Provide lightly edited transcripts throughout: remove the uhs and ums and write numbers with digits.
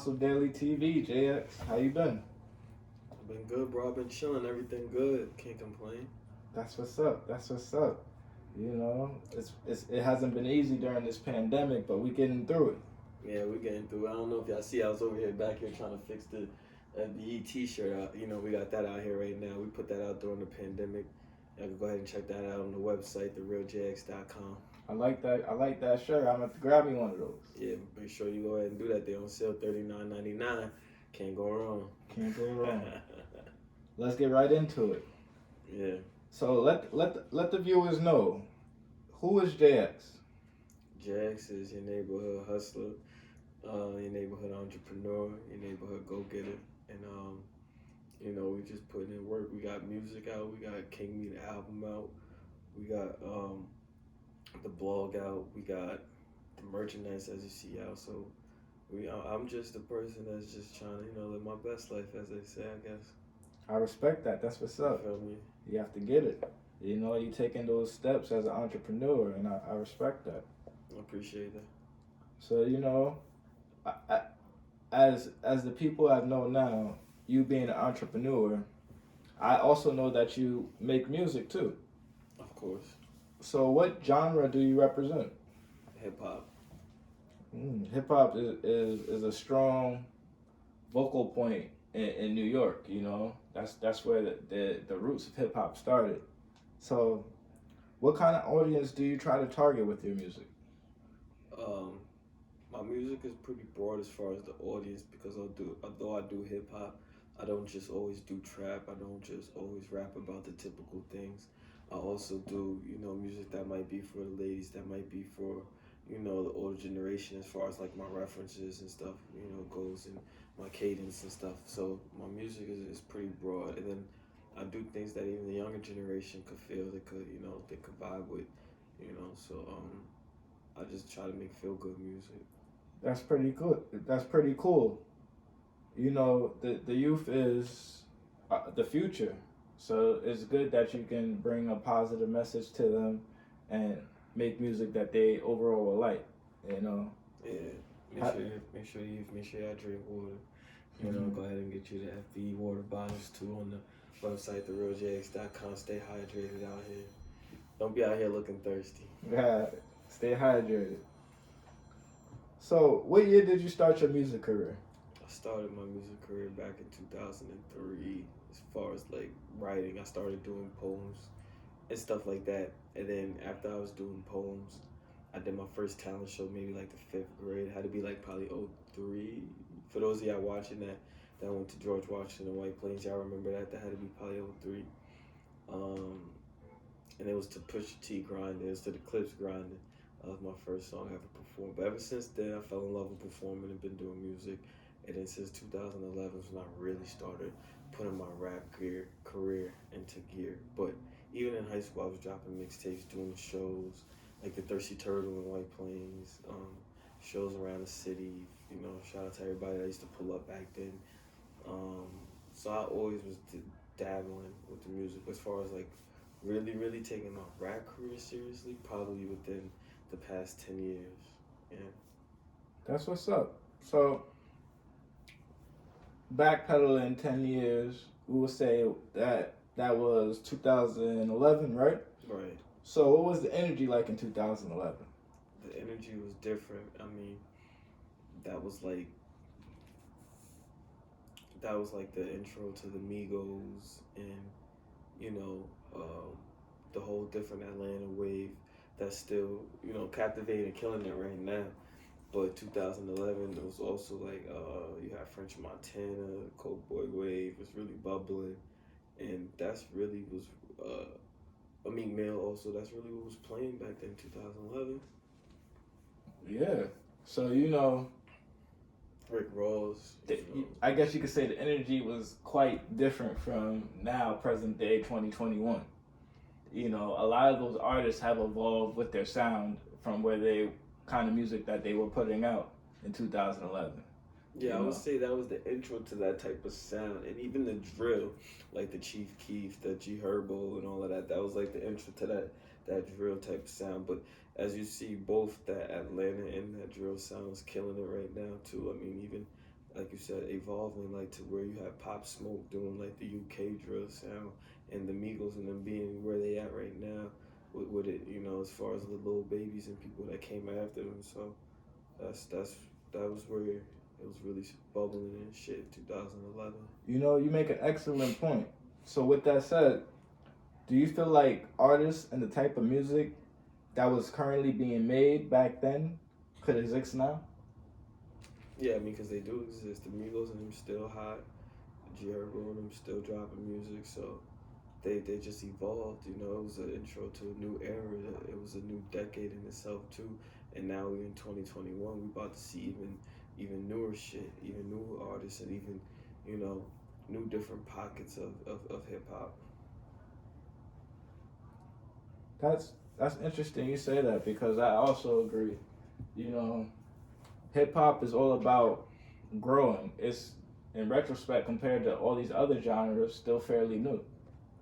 HustleDailyTv. JX, how you been? I've been good, bro. I've been chilling. Everything good. Can't complain. That's what's up. That's what's up. You know, it hasn't been easy during this pandemic, but we getting through it. Yeah, we're getting through. I don't know if y'all see, I was over here back here trying to fix the T-shirt out. You know, we got that out here right now. We put that out during the pandemic. Y'all can go ahead and check that out on the website, therealjx.com. I like that. I like that shirt. I'm gonna grab me one of those. Yeah, make sure you go ahead and do that. They're on sale, $39.99. Can't go wrong. Can't go wrong. Let's get right into it. Yeah. So let the viewers know, who is JX? JX is your neighborhood hustler, your neighborhood entrepreneur, your neighborhood go-getter, and you know, we just putting in work. We got music out. We got King Me the album out. We got the blog out. We got the merchandise, as you see, out. So I'm just a person that's just trying to, you know, live my best life, as they say, I guess. I respect that. That's what's up. You feel me? You have to get it. You know, you taking those steps as an entrepreneur, and I respect that. I appreciate that. So, you know, as the people I know now, you being an entrepreneur, I also know that you make music too. Of course. So what genre do you represent? Hip hop. Hip hop is a strong vocal point in New York. You know, that's where the roots of hip hop started. So, what kind of audience do you try to target with your music? My music is pretty broad as far as the audience, because although I do hip hop, I don't just always do trap. I don't just always rap about the typical things. I also do, you know, music that might be for the ladies, that might be for, you know, the older generation, as far as like my references and stuff, you know, goes, and my cadence and stuff. So my music is pretty broad, and then I do things that even the younger generation could feel, they could, you know, they could vibe with, you know. So I just try to make feel good music. That's pretty good. That's pretty cool. You know, the youth is the future. So it's good that you can bring a positive message to them and make music that they overall will like. You know. Yeah. Make sure you drink water. You know, go ahead and get you the FB water bottles too on the website, therealjx.com. Stay hydrated out here. Don't be out here looking thirsty. Yeah, stay hydrated. So, what year did you start your music career? I started my music career back in 2003. As far as like writing, I started doing poems and stuff like that. And then after I was doing poems, I did my first talent show maybe like the 5th grade. It had to be like probably 03. For those of y'all watching that went to George Washington and White Plains, y'all remember that? That had to be probably 03. And it was to Pusha T grinding. It was to the Clips grinding. That was my first song I ever performed. But ever since then, I fell in love with performing and been doing music. And then since 2011 was when I really started putting my rap career into gear. But even in high school, I was dropping mixtapes, doing shows, like the Thirsty Turtle in White Plains, shows around the city. You know, shout out to everybody that used to pull up back then. So I always was dabbling with the music. As far as like really taking my rap career seriously, probably within the past 10 years. Yeah. That's what's up. So, backpedaling 10 years, we will say that was 2011, right? Right. So, what was the energy like in 2011? The energy was different. I mean, that was like the intro to the Migos, and you know, the whole different Atlanta wave that's still, you know, captivating and killing it right now. But 2011, it was also like you had French Montana, Coke Boy wave was really bubbling, and that's really was Meek Mill also. That's really what was playing back then, 2011. Yeah. So, you know, Rick Ross. I guess you could say the energy was quite different from now, present day, 2021. You know, a lot of those artists have evolved with their sound from where they kind of music that they were putting out in 2011. Yeah, I would say that was the intro to that type of sound, and even the drill, like the Chief Keef, the G Herbo, and all of that. That was like the intro to that drill type of sound. But as you see, both that Atlanta and that drill sound is killing it right now too. I mean, even like you said, evolving like to where you have Pop Smoke doing like the UK drill sound, and the Migos and them being where they at right now with it, as far as the little babies and people that came after them. So that was where it was really bubbling and shit in 2011. You make an excellent point. So with that said, do you feel like artists and the type of music that was currently being made back then could exist now? Yeah, I mean, because they do exist. The Migos and them still hot. G Herbo and them still dropping music. So they just evolved. It was an intro to a new era. It was a new decade in itself too. And now we're in 2021. We about to see even newer shit, even newer artists, and even new different pockets of hip hop. That's interesting you say that, because I also agree. Hip hop is all about growing. It's, in retrospect, compared to all these other genres, still fairly new.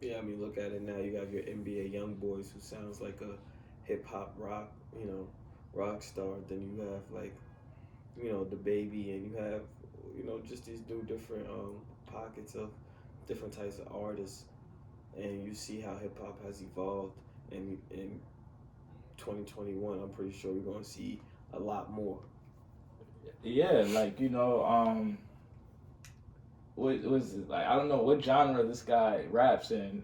Yeah, I mean, look at it now. You have your NBA young boys who sounds like a hip hop rock, rock star. Then you have like, the baby, and you have, just these new different pockets of different types of artists, and you see how hip hop has evolved. And in 2021, I'm pretty sure we're gonna see a lot more. Yeah, like what was it like? I don't know what genre this guy raps in.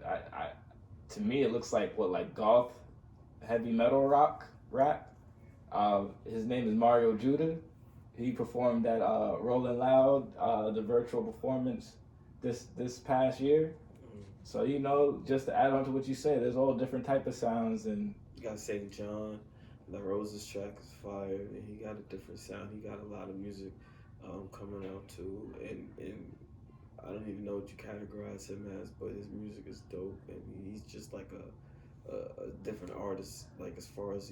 To me, it looks like goth, heavy metal rock rap. His name is Mario Judah. He performed at Rolling Loud, the virtual performance this past year. So just to add on to what you say, there's all different type of sounds, and you got St. John. La Rosa's track is fire, and he got a different sound. He got a lot of music coming out too, and I don't even know what you categorize him as, but his music is dope, and he's just like a different artist, like as far as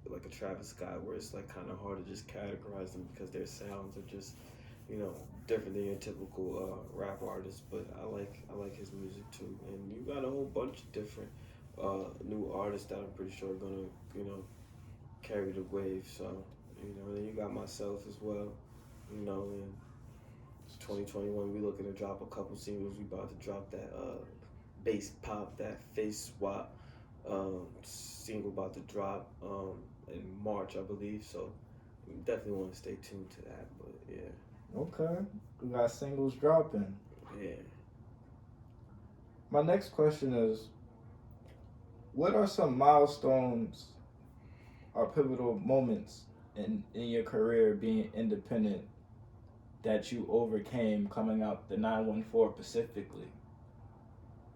like a Travis Scott, where it's like kind of hard to just categorize them because their sounds are just different than your typical rap artist. But I like his music too, and you got a whole bunch of different new artists that I'm pretty sure are gonna carry the wave. So then you got myself as well, in 2021 we looking to drop a couple singles. We about to drop that bass pop, that face swap single about to drop in March, I believe. So we definitely want to stay tuned to that. But yeah. Okay, we got singles dropping. Yeah. My next question is, what are some milestones or pivotal moments in your career being independent that you overcame coming out the 914 specifically?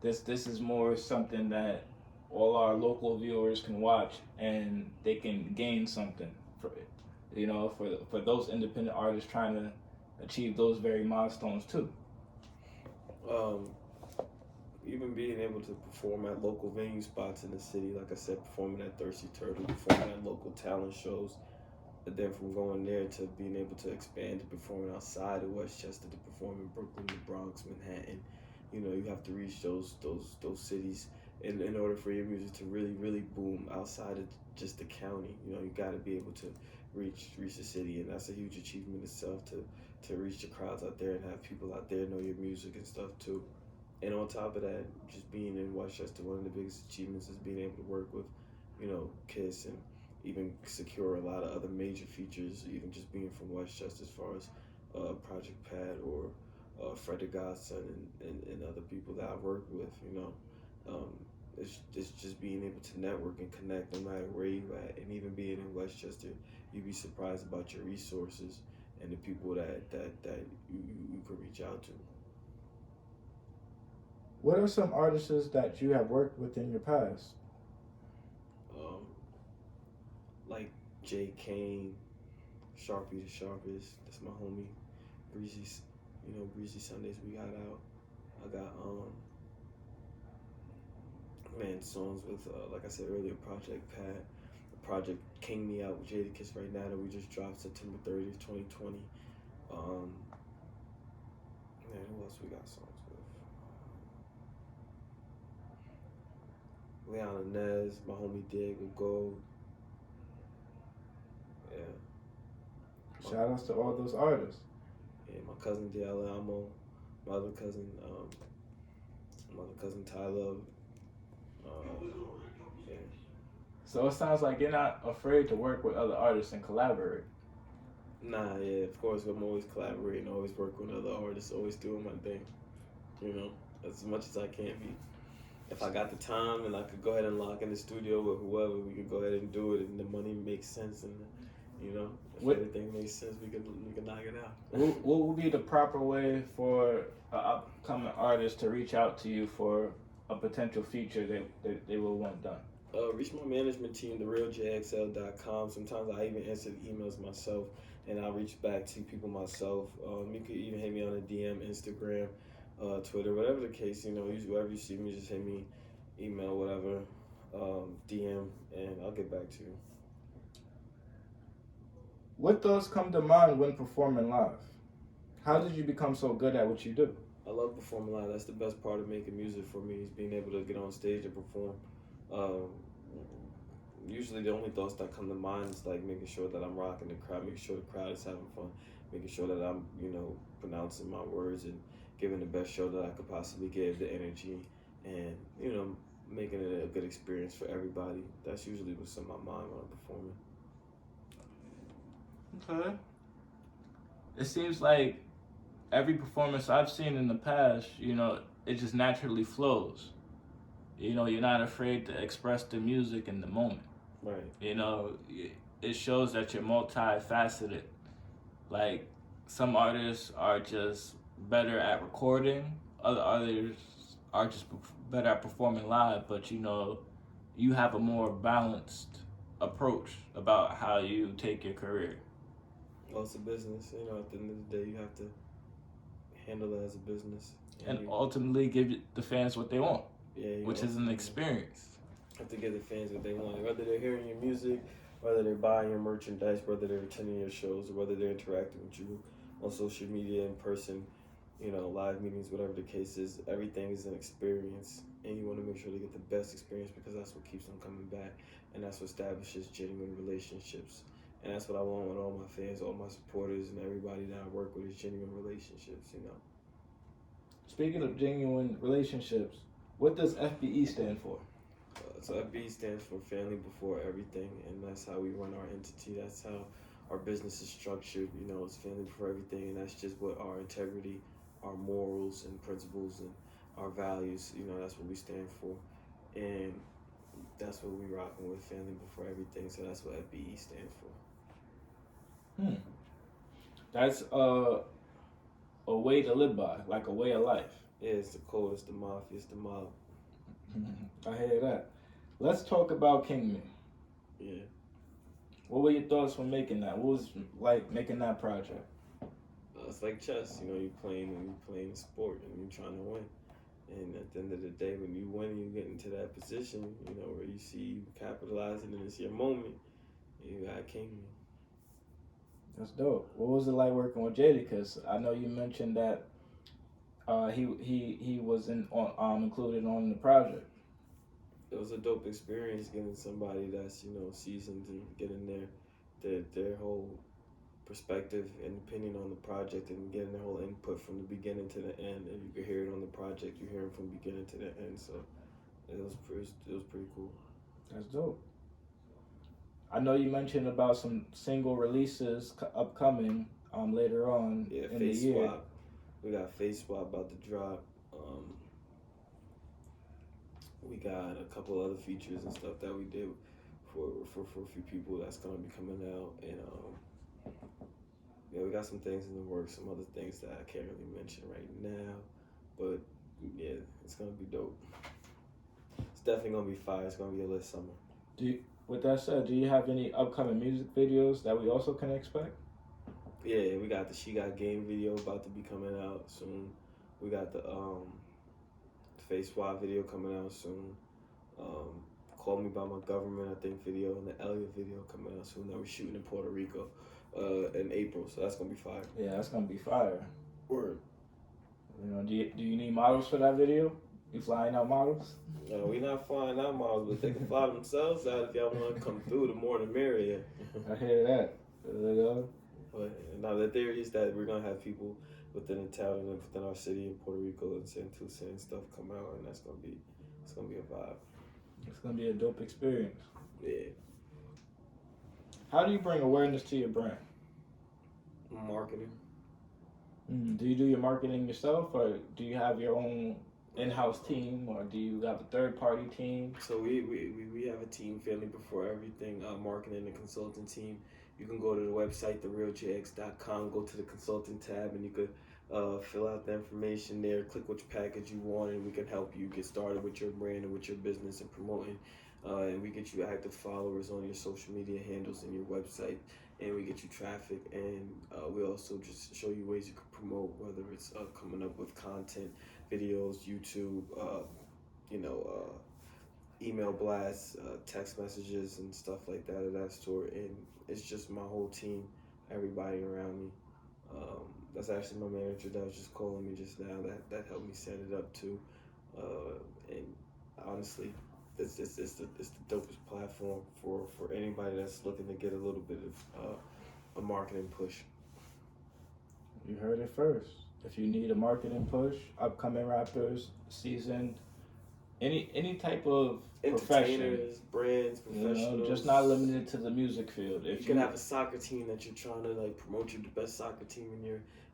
This is more something that all our local viewers can watch, and they can gain something for it. For those independent artists trying to achieve those very milestones too. Even being able to perform at local venue spots in the city, like I said, performing at Thirsty Turtle, performing at local talent shows, but then from going there to being able to expand to performing outside of Westchester, to perform in Brooklyn, the Bronx, Manhattan. You have to reach those cities in order for your music to really boom outside of just the county. You got to be able to reach the city, and that's a huge achievement itself, to reach the crowds out there and have people out there know your music and stuff too. And on top of that, just being in Westchester, one of the biggest achievements is being able to work with, Kiss, and even secure a lot of other major features, even just being from Westchester, as far as Project Pat or Fred the Godson and other people that I've worked with. It's just being able to network and connect no matter where you at, and even being in Westchester, you'd be surprised about your resources and the people that you could reach out to. What are some artists that you have worked with in your past? Like Jay Kane, Sharpie the Sharpest, that's my homie. Breezy Sundays we got out. I got songs with like I said earlier, Project Pat, Project King Me Out with Jadakiss right now that we just dropped September 30th, 2020. Who else we got songs with? Leon Inez, my homie Diego Gold. Yeah. Shout outs to all those artists. and my cousin Dialamo, my other cousin Tyler. Yeah. So it sounds like you're not afraid to work with other artists and collaborate. Nah, yeah, of course, I'm always collaborating, always working with other artists, always doing my thing, you know, as much as I can be. If I got the time and I could go ahead and lock in the studio with whoever, we could go ahead and do it, and the money makes sense, and you know, if everything makes sense, we could knock it out. What would be the proper way for an upcoming artist to reach out to you for a potential feature they will want done? Reach my management team, therealjxl.com. Sometimes I even answer the emails myself, and I'll reach back to people myself. You could even hit me on a DM, Instagram, Twitter, whatever the case. You know, wherever you see me, just hit me, email, whatever, DM, and I'll get back to you. What thoughts come to mind when performing live? How did you become so good at what you do? I love performing live. That's the best part of making music for me, is being able to get on stage and perform. Usually the only thoughts that come to mind is like making sure that I'm rocking the crowd, making sure the crowd is having fun, making sure that I'm, pronouncing my words and giving the best show that I could possibly give, the energy, and, making it a good experience for everybody. That's usually what's on my mind when I'm performing. Okay. It seems like every performance I've seen in the past, it just naturally flows. You're not afraid to express the music in the moment. Right. It shows that you're multifaceted. Like, some artists are just better at recording, others are just better at performing live, but you have a more balanced approach about how you take your career. Well, it's a business. At the end of the day, you have to handle it as a business. And ultimately give the fans what they want. Yeah, which is an experience. Have to give the fans what they want, whether they're hearing your music, whether they're buying your merchandise, whether they're attending your shows, or whether they're interacting with you on social media, in person, live meetings, whatever the case is. Everything is an experience, and you want to make sure they get the best experience, because that's what keeps them coming back, and that's what establishes genuine relationships. And that's what I want with all my fans, all my supporters, and everybody that I work with, is genuine relationships. Speaking of genuine relationships, what does FBE stand for? So FBE stands for Family Before Everything, and that's how we run our entity. That's how our business is structured. It's family before everything, and that's just what our integrity, our morals and principles, and our values, that's what we stand for. And that's what we rocking with, family before everything. So that's what FBE stands for. That's a way to live by, like a way of life. Yeah, it's the code, it's the mafia, it's the mob. I hear that. Let's talk about King Me. Yeah. What were your thoughts when making that? What was like making that project? It's like chess, you're playing a sport and you're trying to win. And at the end of the day, when you win, you get into that position, where you see you capitalizing and it's your moment, you got King Me. That's dope. What was it like working with JD? Because I know you mentioned that he was included on the project. It was a dope experience getting somebody that's seasoned and getting their whole perspective and opinion on the project, and getting their whole input from the beginning to the end. And you could hear it on the project. You hear it from beginning to the end. So it was pretty cool. That's dope. I know you mentioned about some single releases upcoming later on in the year. Swap. We got Face Swap about to drop. We got a couple other features and stuff that we did for a few people that's gonna be coming out, and we got some things in the works, some other things that I can't really mention right now, but yeah, it's gonna be dope. It's definitely gonna be fire. It's gonna be a lit summer. With that said, do you have any upcoming music videos that we also can expect? Yeah, we got the She Got Game video about to be coming out soon. We got the Face Swap video coming out soon. Call Me By My Government, I think, video, and the Elliot video coming out soon that we're shooting in Puerto Rico in April. So that's gonna be fire. Yeah, that's gonna be fire. Word. Do you need models for that video? You flying out models? No, we not flying out models, but they can fly themselves out if y'all want to come through. The more the merrier. I hear that. There you go. But now the theory is that we're gonna have people within the town and within our city in Puerto Rico and Santurce and stuff come out, and it's gonna be a vibe. It's gonna be a dope experience. Yeah. How do you bring awareness to your brand? Marketing. Do you do your marketing yourself, or do you have your own in-house team, or do you have a third-party team? So we have a team, Family Before Everything, marketing and consulting team. You can go to the website, therealjx.com, go to the consultant tab, and you could fill out the information there, click which package you want, and we can help you get started with your brand and with your business and promoting. And we get you active followers on your social media handles and your website, and we get you traffic, and we also just show you ways you can promote, whether it's coming up with content, videos, YouTube, email blasts, text messages, and stuff like that of that sort. And it's just my whole team, everybody around me. That's actually my manager that was just calling me just now. That helped me set it up too. And honestly, it's the dopest platform for anybody that's looking to get a little bit of a marketing push. You heard it first. If you need a marketing push, upcoming rappers, seasoned, any type of profession, Entertainers, brands, professionals. just not limited to the music field. If you can have a soccer team that you're trying to like promote, you're the best soccer team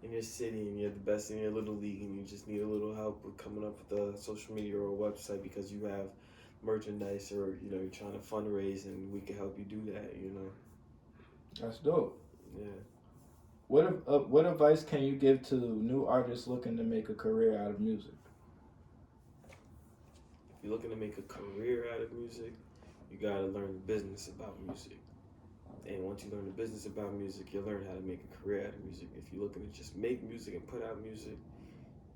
in your city, and you're the best in your little league, and you just need a little help with coming up with a social media or a website because you have merchandise, or you're trying to fundraise, and we can help you do that. That's dope. Yeah. What advice can you give to new artists looking to make a career out of music? If you're looking to make a career out of music, you gotta learn the business about music. And once you learn the business about music, you'll learn how to make a career out of music. If you're looking to just make music and put out music,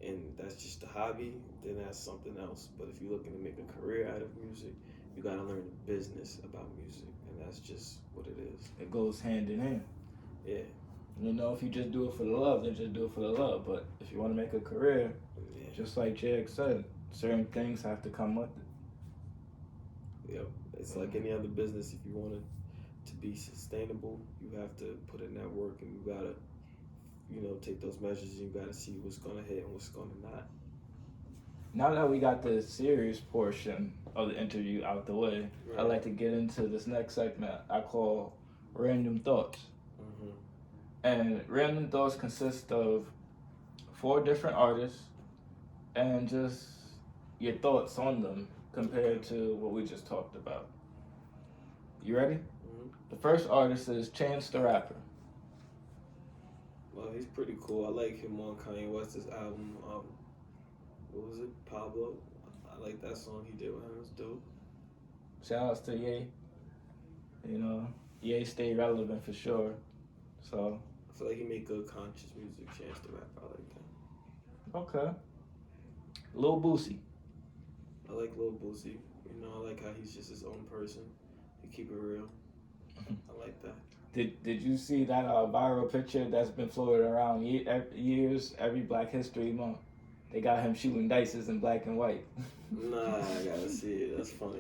and that's just a hobby, then that's something else. But if you're looking to make a career out of music, you gotta learn the business about music, and that's just what it is. It goes hand in hand. Yeah. If you just do it for the love, then just do it for the love. But if you want to make a career, just like JX said, certain things have to come with it. Yep. It's like any other business. If you want it to be sustainable, you have to put in that work, and you gotta, take those measures. And you gotta see what's gonna hit and what's gonna not. Now that we got the serious portion of the interview out the way, right. I'd like to get into this next segment I call Random Thoughts. Mm-hmm. And Random Thoughts consist of 4 different artists and just your thoughts on them compared to what we just talked about. You ready? Mm-hmm. The first artist is Chance the Rapper. Well, he's pretty cool. I like him on Kanye West's album. What was it? Pablo. I like that song he did with him. It was dope. Shout outs to Ye. Ye stayed relevant for sure. So I feel like he make good conscious music. Chance the Rapper. I like that. Okay. Lil Boosie. I like Lil Boosie. I like how he's just his own person. He keep it real. I like that. Did you see that viral picture that's been floated around years, every Black History Month? They got him shooting dices in black and white. Nah, I gotta see it. That's funny.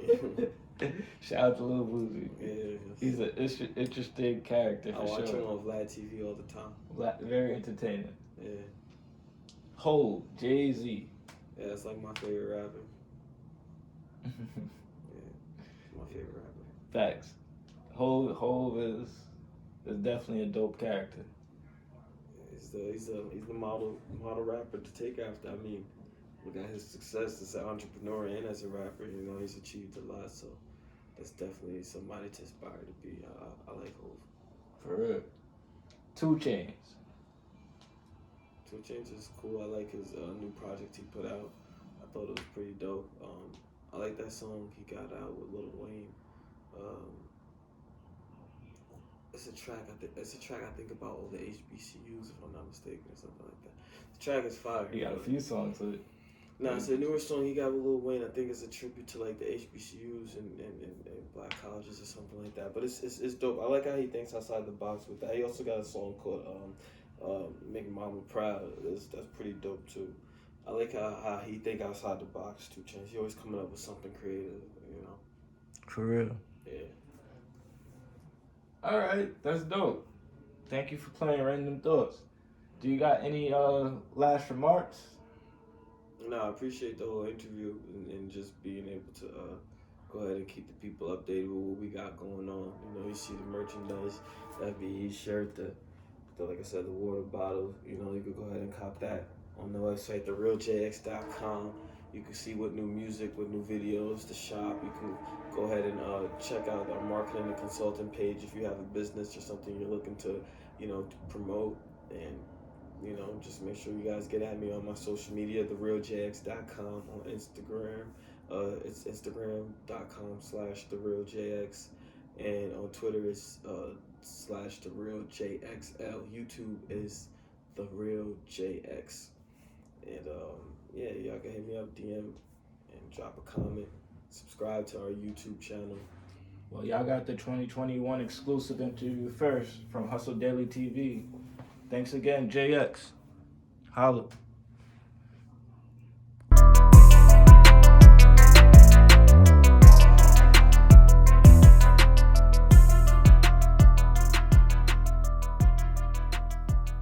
Shout out to Lil Boosie. Yeah. He's an interesting character for sure. I watch him on Vlad TV all the time. Very entertaining. Yeah. Hov, Jay-Z. Yeah, that's like my favorite rapper. Yeah, my favorite rapper. Facts. Hov is definitely a dope character. He's the model rapper to take after. I mean, look at his success as an entrepreneur and as a rapper. He's achieved a lot. So that's definitely somebody to aspire to be. I like Hov. For real. 2 Chainz. 2 Chainz is cool. I like his new project he put out. I thought it was pretty dope. I like that song he got out with Lil Wayne. It's a track I think about all the HBCUs, if I'm not mistaken, or something like that. The track is fire. He got a few songs with it. Nah, it's a newer song he got with Lil Wayne. I think it's a tribute to like the HBCUs and black colleges or something like that. But it's dope. I like how he thinks outside the box with that. He also got a song called Make Mama Proud. That's pretty dope too. I like how he think outside the box too. Chance. He always coming up with something creative. For real. Yeah. All right, that's dope. thank you for playing Random Thoughts. Do you got any last remarks? No, I appreciate the whole interview and just being able to go ahead and keep the people updated with what we got going on. You know, you see the merchandise, that BE shirt, the like I said, the water bottle. You know, you could go ahead and cop that on the website, therealjx.com. You can see what new music, what new videos, the shop. You can go ahead and check out our marketing and consulting page if you have a business or something you're looking to, to promote. And just make sure you guys get at me on my social media, therealjx.com on Instagram. It's instagram.com/therealjx, and on Twitter it's /therealjxl. YouTube is therealjx, and y'all can hit me up, DM, and drop a comment. Subscribe to our YouTube channel. Well, y'all got the 2021 exclusive interview first from HustleDailyTv. Thanks again, JX. Holla.